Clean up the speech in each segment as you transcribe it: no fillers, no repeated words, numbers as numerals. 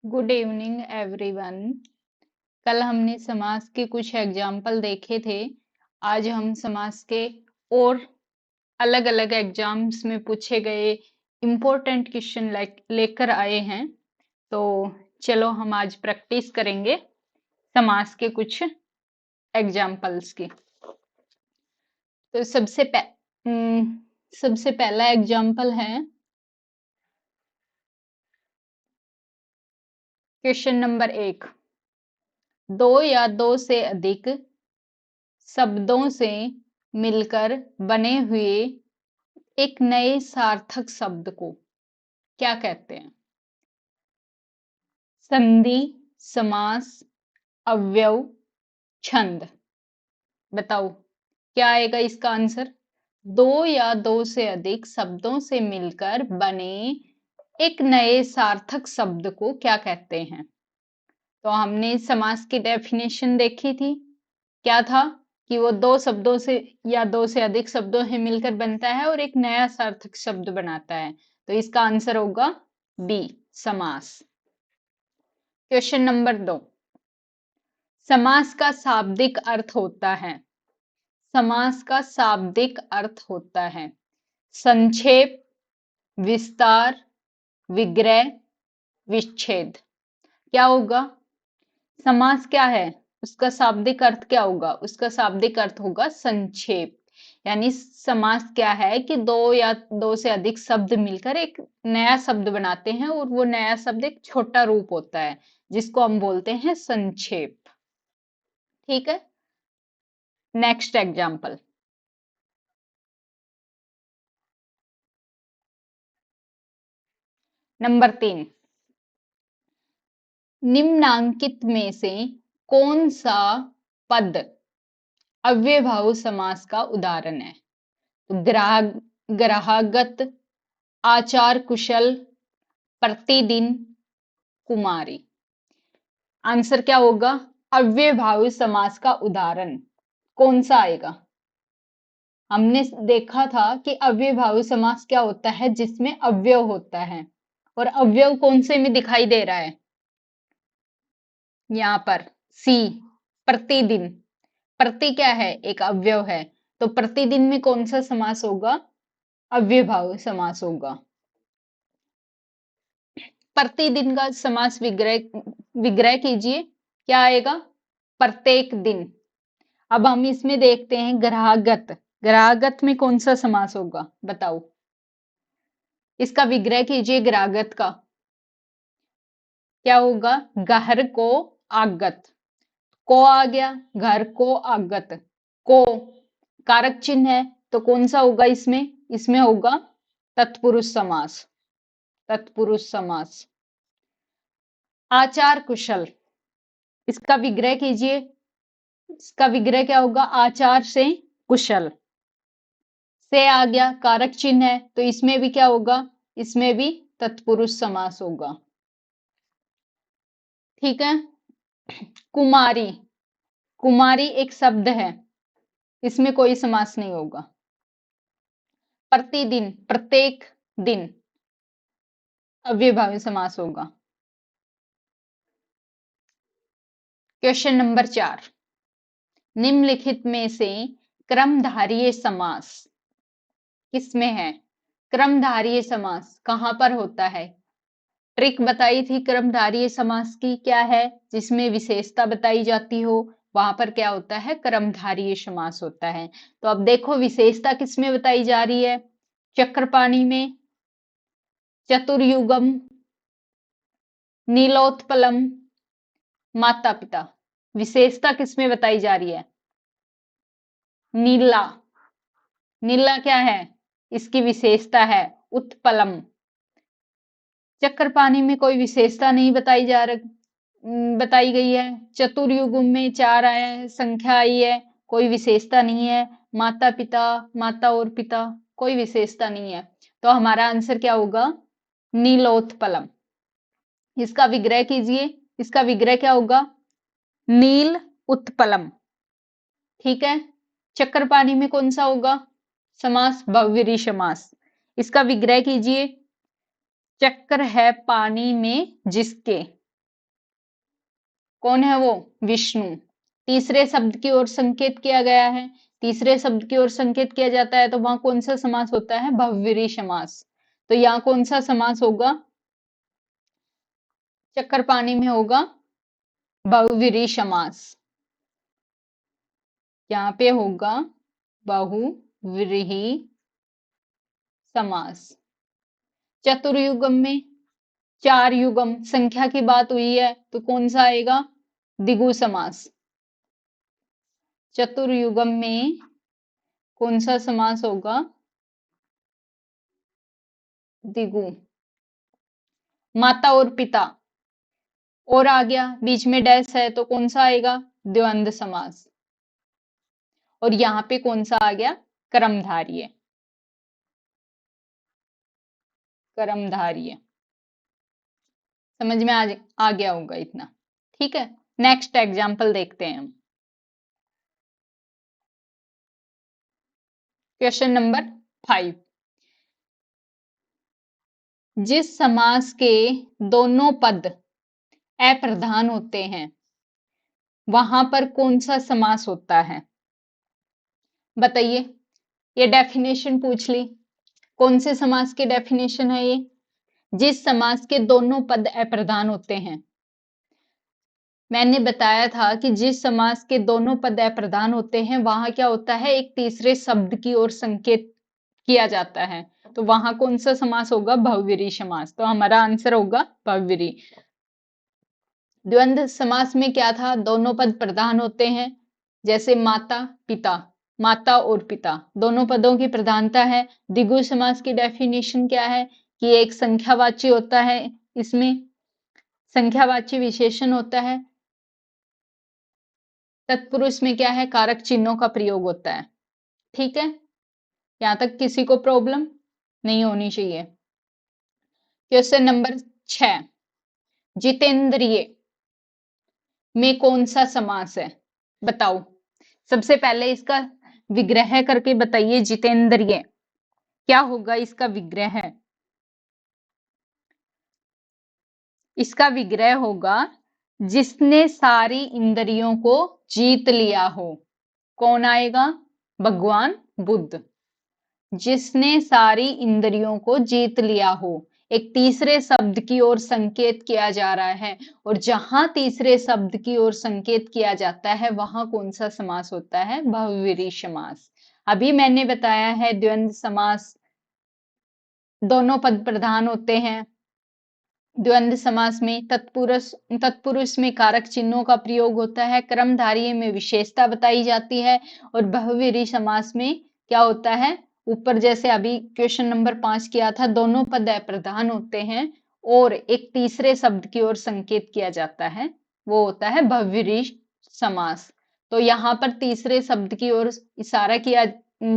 Good evening everyone. कल हमने समास के कुछ एग्जाम्पल देखे थे। आज हम समास के और अलग अलग एग्जाम्स में पूछे गए इम्पोर्टेंट क्वेश्चन लेकर आए हैं। तो चलो हम आज प्रैक्टिस करेंगे समास के कुछ एग्जाम्पल्स की। तो सबसे पहला एग्जाम्पल है क्वेश्चन नंबर 1। दो या दो से अधिक शब्दों से मिलकर बने हुए एक नए सार्थक शब्द को क्या कहते हैं? संधि, समास, अव्यव, छंद। बताओ क्या आएगा इसका आंसर। दो या दो से अधिक शब्दों से मिलकर बने एक नए सार्थक शब्द को क्या कहते हैं? तो हमने समास की डेफिनेशन देखी थी। क्या था कि वो दो शब्दों से या दो से अधिक शब्दों से मिलकर बनता है और एक नया सार्थक शब्द बनाता है। तो इसका आंसर होगा बी, समास। Question number 2। समास का शाब्दिक अर्थ होता है। समास का शाब्दिक अर्थ होता है संक्षेप, विस्तार, विग्रह, विच्छेद। क्या होगा? समास क्या है, उसका शाब्दिक अर्थ क्या होगा? उसका शाब्दिक अर्थ होगा संक्षेप। यानी समास क्या है कि दो या दो से अधिक शब्द मिलकर एक नया शब्द बनाते हैं और वो नया शब्द एक छोटा रूप होता है जिसको हम बोलते हैं संक्षेप। ठीक है, नेक्स्ट एग्जाम्पल। नंबर 3। निम्नांकित में से कौन सा पद अव्ययभाव समास का उदाहरण है? तो ग्राहगत, आचार कुशल, प्रतिदिन, कुमारी। आंसर क्या होगा? अव्ययभावी समास का उदाहरण कौन सा आएगा? हमने देखा था कि अव्ययभावी समास क्या होता है, जिसमें अव्यय होता है। और अव्यय कौन से में दिखाई दे रहा है? यहाँ पर सी, प्रतिदिन। प्रति क्या है? एक अव्यय है। तो प्रतिदिन में कौन सा समास होगा? अव्ययभावी समास होगा। प्रतिदिन का समास विग्रह कीजिए, क्या आएगा? प्रत्येक दिन। अब हम इसमें देखते हैं ग्राहगत। ग्राहगत में कौन सा समास होगा? बताओ, इसका विग्रह कीजिए ग्राहगत का। क्या होगा? घर को आगत। को आ गया, घर को आगत। को कारक चिन्ह है, तो कौन सा होगा इसमें? इसमें होगा तत्पुरुष समास। तत्पुरुष समास। आचार कुशल, इसका विग्रह कीजिए। इसका विग्रह क्या होगा? आचार से कुशल। से आ गया, कारक चिन्ह है, तो इसमें भी क्या होगा? इसमें भी तत्पुरुष समास होगा। ठीक है। कुमारी। कुमारी एक शब्द है, इसमें कोई समास नहीं होगा। प्रतिदिन, प्रत्येक दिन, अव्ययभावी समास होगा। Question number 4। निम्नलिखित में से क्रमधारीय समास किसमें है? क्रमधारीय समास कहां पर होता है? ट्रिक बताई थी क्रमधारीय समास की, क्या है? जिसमें विशेषता बताई जाती हो, वहां पर क्या होता है? क्रमधारीय समास होता है। तो अब देखो विशेषता किसमें बताई जा रही है? चक्रपाणी में, चतुर्युगम, नीलोत्पलम, माता पिता। विशेषता किसमें बताई जा रही है? नीला। नीला क्या है? इसकी विशेषता है उत्पलम। चक्रपाणी में कोई विशेषता नहीं बताई गई है। चतुर्युग में चार संख्या आई है, कोई विशेषता नहीं है। माता पिता, माता और पिता, कोई विशेषता नहीं है। तो हमारा आंसर क्या होगा? नीलोत्पलम। इसका विग्रह कीजिए। इसका विग्रह क्या होगा? नील उत्पलम। ठीक है। चक्रपाणी में कौन सा होगा समास? बहुव्रीहि समास। इसका विग्रह कीजिए। चक्र है पानी में जिसके, कौन है वो? विष्णु। तीसरे शब्द की ओर संकेत किया गया है, तीसरे शब्द की ओर संकेत किया जाता है तो वहां कौन सा समास होता है? बहुव्रीहि समास। तो यहाँ कौन सा समास होगा? चक्कर पानी में होगा बहुव्रीहि समास। यहाँ पे होगा बहुव्रीहि समास। चतुर्युगम में 4 युगम संख्या की बात हुई है तो कौन सा आएगा? द्विगु समास। चतुर्युगम में कौन सा समास होगा? द्विगु। माता और पिता और आ गया, बीच में डैश है तो कौन सा आएगा? द्वंद्व समास। और यहाँ पे कौन सा आ गया? कर्मधारय। कर्मधारय। समझ में आ गया होगा इतना। ठीक है, नेक्स्ट एग्जाम्पल देखते हैं हम। Question number 5। जिस समास के दोनों पद अप्रधान होते हैं वहां पर कौन सा समास होता है? बताइए। ये डेफिनेशन पूछ ली, कौन से समास की डेफिनेशन है ये? जिस समास के दोनों पद अप्रधान होते हैं। मैंने बताया था कि जिस समास के दोनों पद अप्रधान होते हैं वहां क्या होता है? एक तीसरे शब्द की ओर संकेत किया जाता है। तो वहां कौन सा समास होगा? बहुव्रीहि समास। तो हमारा आंसर होगा बहुव्रीहि। द्वंद्व समास में क्या था? दोनों पद प्रधान होते हैं, जैसे माता पिता, माता और पिता दोनों पदों की प्रधानता है। द्विगु समास की डेफिनेशन क्या है? कि एक संख्यावाची होता है, इसमें संख्यावाची विशेषण होता है। तत्पुरुष में क्या है? कारक चिन्हों का प्रयोग होता है। ठीक है, यहां तक किसी को प्रॉब्लम नहीं होनी चाहिए। Question number 6। जितेंद्रिय में कौन सा समास है? बताओ। सबसे पहले इसका विग्रह करके बताइए। जितेंद्रिय क्या होगा इसका विग्रह? इसका विग्रह होगा जिसने सारी इंद्रियों को जीत लिया हो। कौन आएगा? भगवान बुद्ध। जिसने सारी इंद्रियों को जीत लिया हो। एक तीसरे शब्द की ओर संकेत किया जा रहा है, और जहां तीसरे शब्द की ओर संकेत किया जाता है वहां कौन सा समास होता है? बहुव्रीहि समास। अभी मैंने बताया है द्वंद्व समास दोनों पद प्रधान होते हैं। द्वंद्व समास में तत्पुरुष में कारक चिन्हों का प्रयोग होता है, कर्मधारय में विशेषता बताई जाती है, और बहुव्रीहि समास में क्या होता है? ऊपर जैसे अभी क्वेश्चन नंबर 5 किया था, दोनों पद अप्रधान होते हैं और एक तीसरे शब्द की ओर संकेत किया जाता है, वो होता है बहुव्रीहि समास। तो यहाँ पर तीसरे शब्द की ओर इशारा किया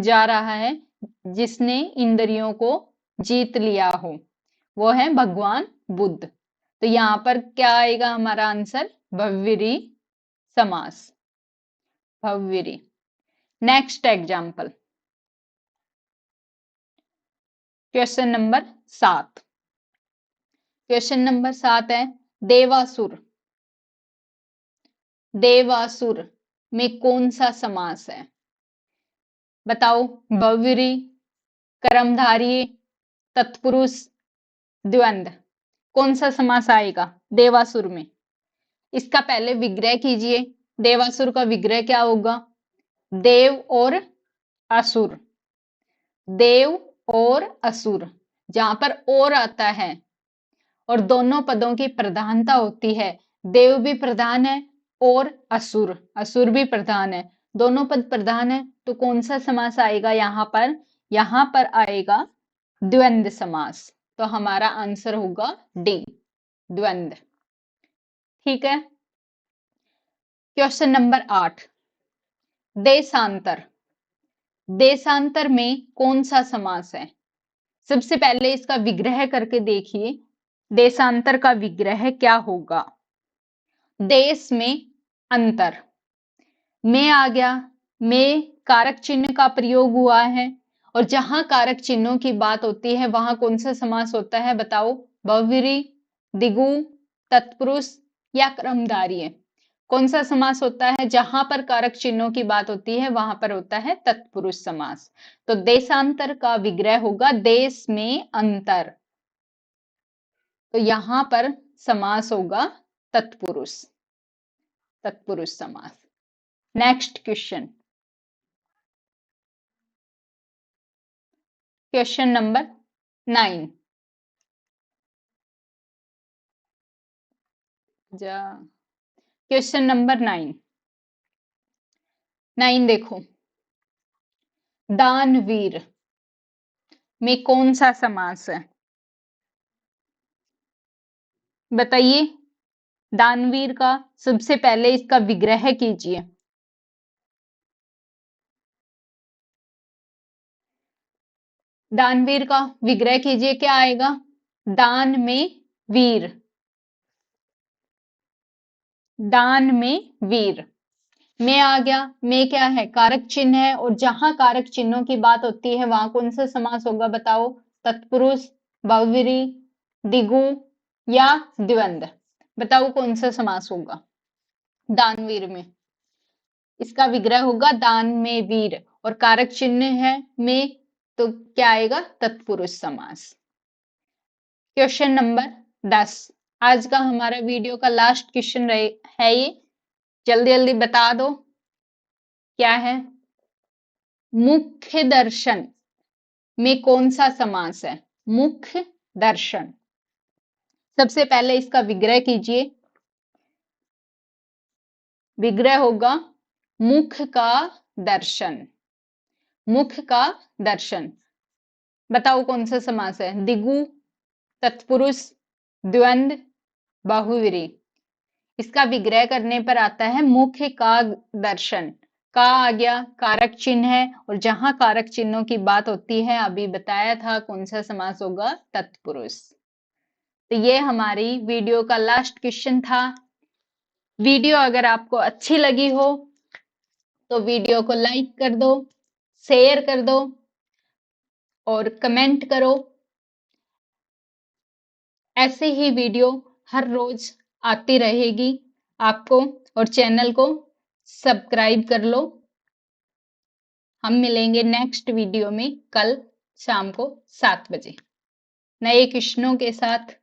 जा रहा है, जिसने इंद्रियों को जीत लिया हो, वो है भगवान बुद्ध। तो यहां पर क्या आएगा हमारा आंसर? बहुव्रीहि समास। बहुव्रीहि। Next example, question number 7। Question number 7 है देवासुर। देवासुर में कौन सा समास है? बताओ। बहुव्रीहि, कर्मधारय, तत्पुरुष, द्वंद्व, कौन सा समास आएगा देवासुर में? इसका पहले विग्रह कीजिए। देवासुर का विग्रह क्या होगा? देव और असुर। देव और असुर, जहां पर और आता है और दोनों पदों की प्रधानता होती है। देव भी प्रधान है और असुर, असुर भी प्रधान है, दोनों पद प्रधान है, तो कौन सा समास आएगा यहाँ पर? यहाँ पर आएगा द्वंद्व समास। तो हमारा आंसर होगा डी, द्वंद्व। ठीक है। Question number 8। देशांतर। देशांतर में कौन सा समास है? सबसे पहले इसका विग्रह करके देखिए। देशांतर का विग्रह क्या होगा? देश में अंतर, में आ गया, में कारक चिन्ह का प्रयोग हुआ है, और जहां कारक चिन्हों की बात होती है वहां कौन सा समास होता है? बताओ। बहुव्रीहि, द्विगु, तत्पुरुष या कर्मधारय? कौन सा समास होता है? जहां पर कारक चिन्हों की बात होती है वहां पर होता है तत्पुरुष समास। तो देशांतर का विग्रह होगा देश में अंतर, तो यहां पर समास होगा तत्पुरुष, तत्पुरुष समास। Next question, question number 9। Question number 9 देखो, दानवीर में कौन सा समास है? बताइए। दानवीर का सबसे पहले इसका विग्रह कीजिए। दानवीर का विग्रह कीजिए, क्या आएगा? दान में वीर, दान में वीर। में आ गया, में क्या है? कारक चिन्ह है, और जहां कारक चिन्हों की बात होती है वहां कौन सा समास होगा? बताओ। तत्पुरुष, बहुव्रीहि, द्विगु या द्वंद्व? बताओ कौन सा समास होगा दानवीर में? इसका विग्रह होगा दान में वीर, और कारक चिन्ह है में, तो क्या आएगा? तत्पुरुष समास। क्वेश्चन नंबर 10, आज का हमारा वीडियो का लास्ट क्वेश्चन है ये, जल्दी जल्दी बता दो क्या है। मुख्य दर्शन में कौन सा समास है? मुख्य दर्शन, सबसे पहले इसका विग्रह कीजिए। विग्रह होगा मुख का दर्शन, मुख का दर्शन। बताओ कौन सा समास है? द्विगु, तत्पुरुष, द्वंद्व, बहुव्रीहि? इसका विग्रह करने पर आता है मुख्य का दर्शन। का आ गया, कारक चिन्ह है, और जहां कारक चिन्हों की बात होती है अभी बताया था कौन सा समास होगा? तत्पुरुष। तो ये हमारी वीडियो का लास्ट क्वेश्चन था। वीडियो अगर आपको अच्छी लगी हो तो वीडियो को लाइक कर दो, शेयर कर दो और कमेंट करो। ऐसे ही वीडियो हर रोज आती रहेगी आपको, और चैनल को सब्सक्राइब कर लो। हम मिलेंगे नेक्स्ट वीडियो में कल शाम को 7 बजे नए क्वेश्चनों के साथ।